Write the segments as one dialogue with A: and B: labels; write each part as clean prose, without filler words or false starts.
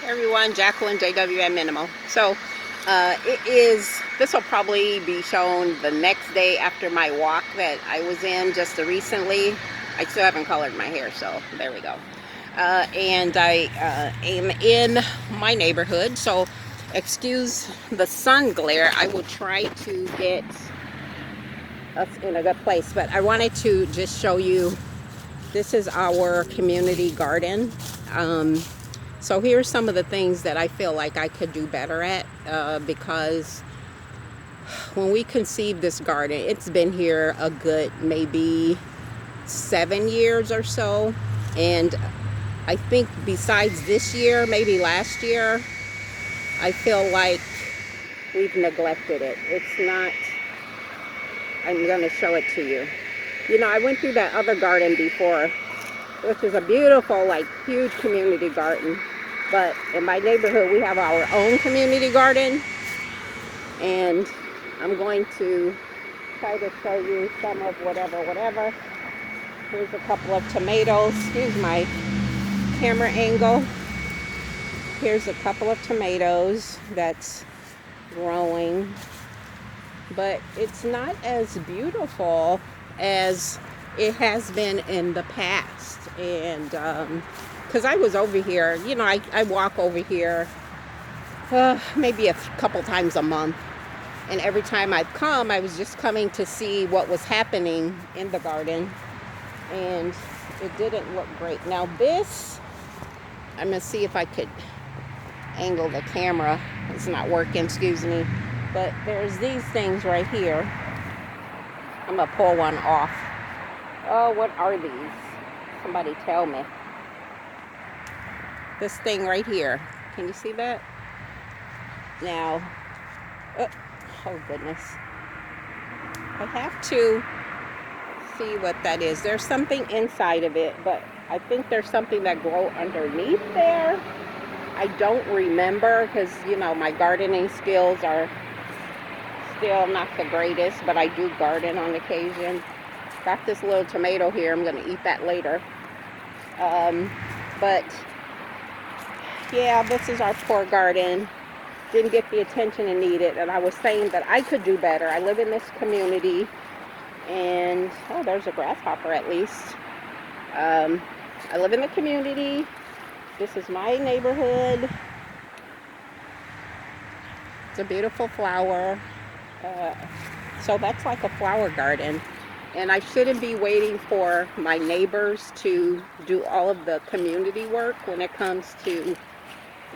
A: Everyone, Jacqueline JWM Minimal. So this will probably be shown the next day after my walk that I was in just recently. I still haven't colored my hair, so there we go. And I am in my neighborhood, so excuse the sun glare. I will try to get us in a good place, but I wanted to just show you, this is our community garden. So here's some of the things that I feel like I could do better at, because when we conceived this garden, it's been here a good maybe 7 years or so. And I think besides this year, maybe last year, I feel like we've neglected it. It's not, I'm going to show it to you. You know, I went through that other garden before, which is a beautiful, like, huge community garden. But in my neighborhood, we have our own community garden. And I'm going to try to show you some of whatever. Here's a couple of tomatoes. Excuse my camera angle. Here's a couple of tomatoes that's growing. But it's not as beautiful as it has been in the past. And because I was over here, you know, I walk over here maybe a couple times a month. And every time I've come, I was just coming to see what was happening in the garden. And it didn't look great. Now this, I'm going to see if I could angle the camera. It's not working, excuse me. But there's these things right here. I'm going to pull one off. Oh, what are these? Somebody tell me. This thing right here. Can you see that? Now, oh goodness. I have to see what that is. There's something inside of it, but I think there's something that grows underneath there. I don't remember because, you know, my gardening skills are still not the greatest, but I do garden on occasion. Got this little tomato here. I'm going to eat that later. But yeah, this is our poor garden. Didn't get the attention it needed, and I was saying that I could do better. I live in this community, and oh, there's a grasshopper at least. I live in the community. This is my neighborhood. It's a beautiful flower. So that's like a flower garden. And I shouldn't be waiting for my neighbors to do all of the community work when it comes to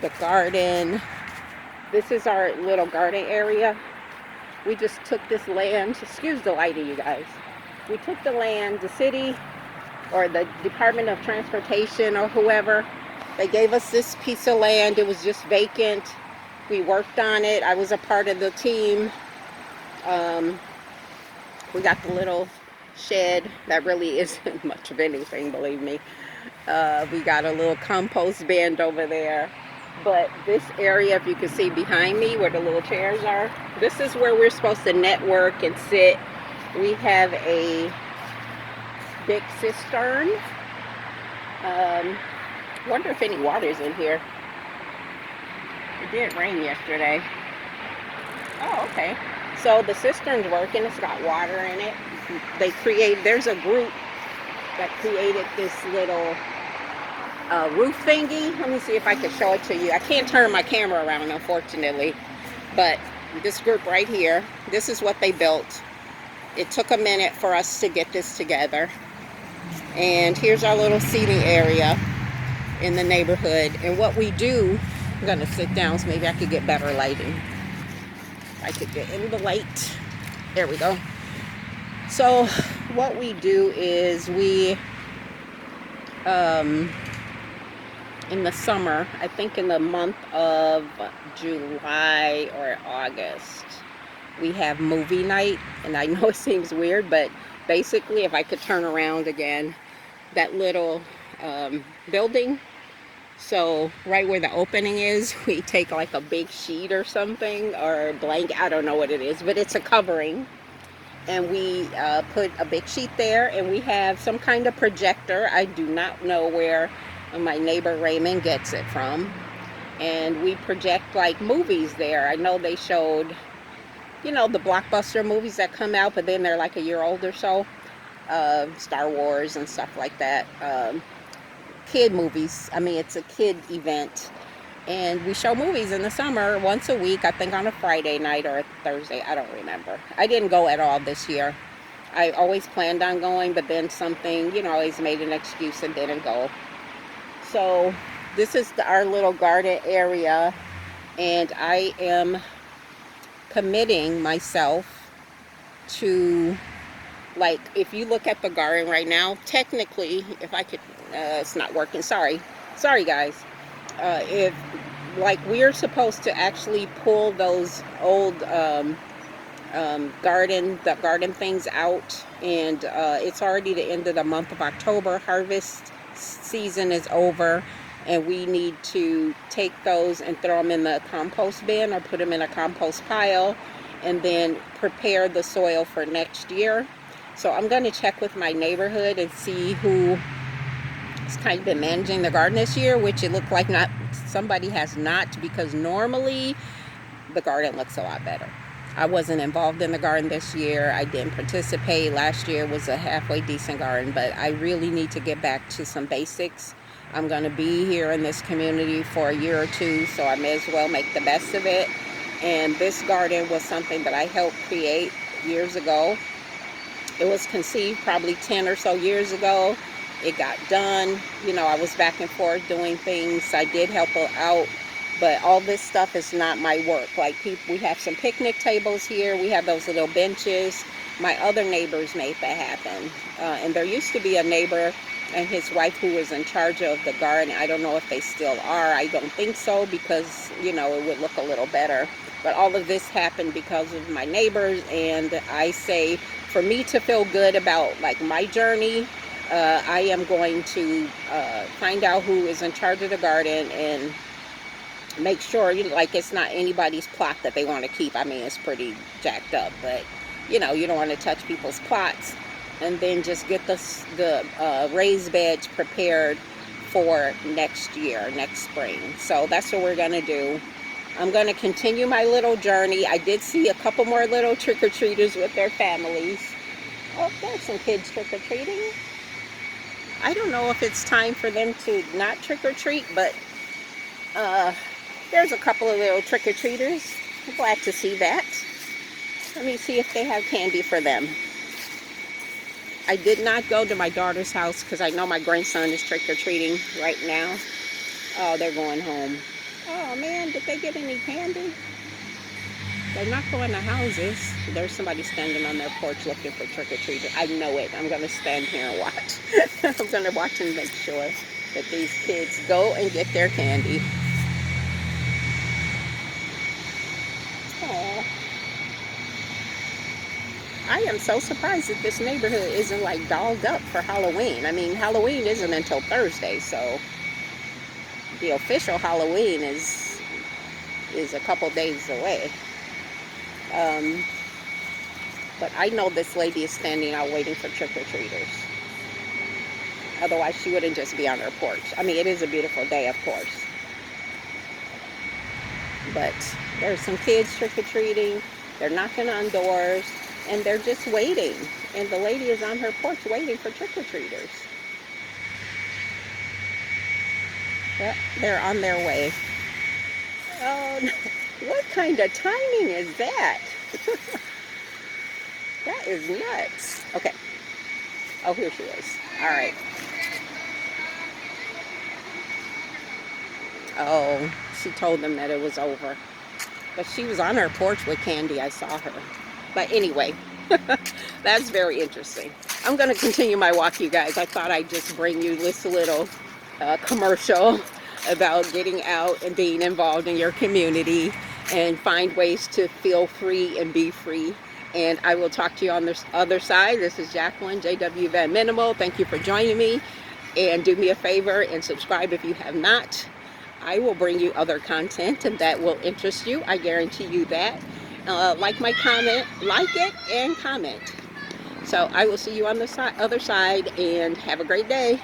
A: the garden. This is our little garden area. We just took this land. Excuse the lighting, you guys. We took the land, the city or the Department of Transportation or whoever, they gave us this piece of land. It was just vacant. We worked on it. I was a part of the team. We got the little shed that really isn't much of anything, believe me. We got a little compost bin over there. But this area, if you can see behind me where the little chairs are, this is where we're supposed to network and sit. We have a big cistern. Wonder if any water's in here. It did rain yesterday. Oh, okay. So the cistern's working. It's got water in it. There's a group that created this little roof thingy. Let me see if I can show it to you. I can't turn my camera around, unfortunately. But this group right here, this is what they built. It took a minute for us to get this together. And here's our little seating area in the neighborhood. And what we do, I'm going to sit down so maybe I could get better lighting. I could get in the light. There we go. So what we do is we, in the summer, I think in the month of July or August, we have movie night. And I know it seems weird, but basically, if I could turn around again, that little building, so right where the opening is, we take like a big sheet or something, or blanket, I don't know what it is, but it's a covering. And we put a big sheet there, and we have some kind of projector. I do not know where my neighbor Raymond gets it from. and we project like movies there. I know they showed, you know, the blockbuster movies that come out, but then they're like a year old or so. Star Wars and stuff like that. Kid movies. I mean, it's a kid event. And we show movies in the summer once a week, I think on a Friday night or a Thursday. I don't remember. I didn't go at all this year. I always planned on going, but then something, you know, always made an excuse and didn't go. So this is our little garden area, and I am committing myself to, like, if you look at the garden right now, technically, if I could, it's not working. Sorry guys. If, like, we're supposed to actually pull those old garden things out, and it's already the end of the month of October. Harvest season is over, and we need to take those and throw them in the compost bin or put them in a compost pile, and then prepare the soil for next year. So I'm going to check with my neighborhood and see who has kind of been managing the garden this year, which it looked like somebody has not, because normally the garden looks a lot better. I wasn't involved in the garden this year. I didn't participate. Last year was a halfway decent garden, but I really need to get back to some basics. I'm going to be here in this community for a year or two, so I may as well make the best of it. And this garden was something that I helped create years ago. It was conceived probably 10 or so years ago. It got done. You know, I was back and forth doing things. I did help out, but all this stuff is not my work. Like, we have some picnic tables here. We have those little benches. My other neighbors made that happen. And there used to be a neighbor and his wife who was in charge of the garden. I don't know if they still are. I don't think so, because, you know, it would look a little better. But all of this happened because of my neighbors, and I say, for me to feel good about, like, my journey, I am going to find out who is in charge of the garden and make sure, you know, like, it's not anybody's plot that they want to keep. I mean, it's pretty jacked up, but, you know, you don't want to touch people's plots. And then just get the raised beds prepared for next year, next spring. So that's what we're going to do. I'm going to continue my little journey. I did see a couple more little trick-or-treaters with their families. Oh, there's some kids trick-or-treating. I don't know if it's time for them to not trick-or-treat, but there's a couple of little trick-or-treaters. I'm glad to see that. Let me see if they have candy for them. I did not go to my daughter's house because I know my grandson is trick-or-treating right now. Oh, they're going home. Oh man, did they get any candy? They're not going to houses. There's somebody standing on their porch looking for trick-or-treaters. I know it. I'm going to stand here and watch. I'm going to watch and make sure that these kids go and get their candy. Oh. I am so surprised that this neighborhood isn't, like, dolled up for Halloween. I mean, Halloween isn't until Thursday, so the official Halloween is a couple days away. But I know this lady is standing out waiting for trick-or-treaters. Otherwise, she wouldn't just be on her porch. I mean, it is a beautiful day, of course. But there's some kids trick-or-treating. They're knocking on doors. And they're just waiting. And the lady is on her porch waiting for trick-or-treaters. Well, they're on their way. Oh, what kind of timing is that? That is nuts. Okay. Oh, here she is. All right. Oh, she told them that it was over. But she was on her porch with candy. I saw her. But anyway, that's very interesting. I'm going to continue my walk, you guys. I thought I'd just bring you this little commercial about getting out and being involved in your community and find ways to feel free and be free. And I will talk to you on the other side. This is Jacqueline, JW Van Minimal. Thank you for joining me. And do me a favor and subscribe if you have not. I will bring you other content and that will interest you. I guarantee you that. Like my comment, like it and comment. So I will see you on the other side, and have a great day.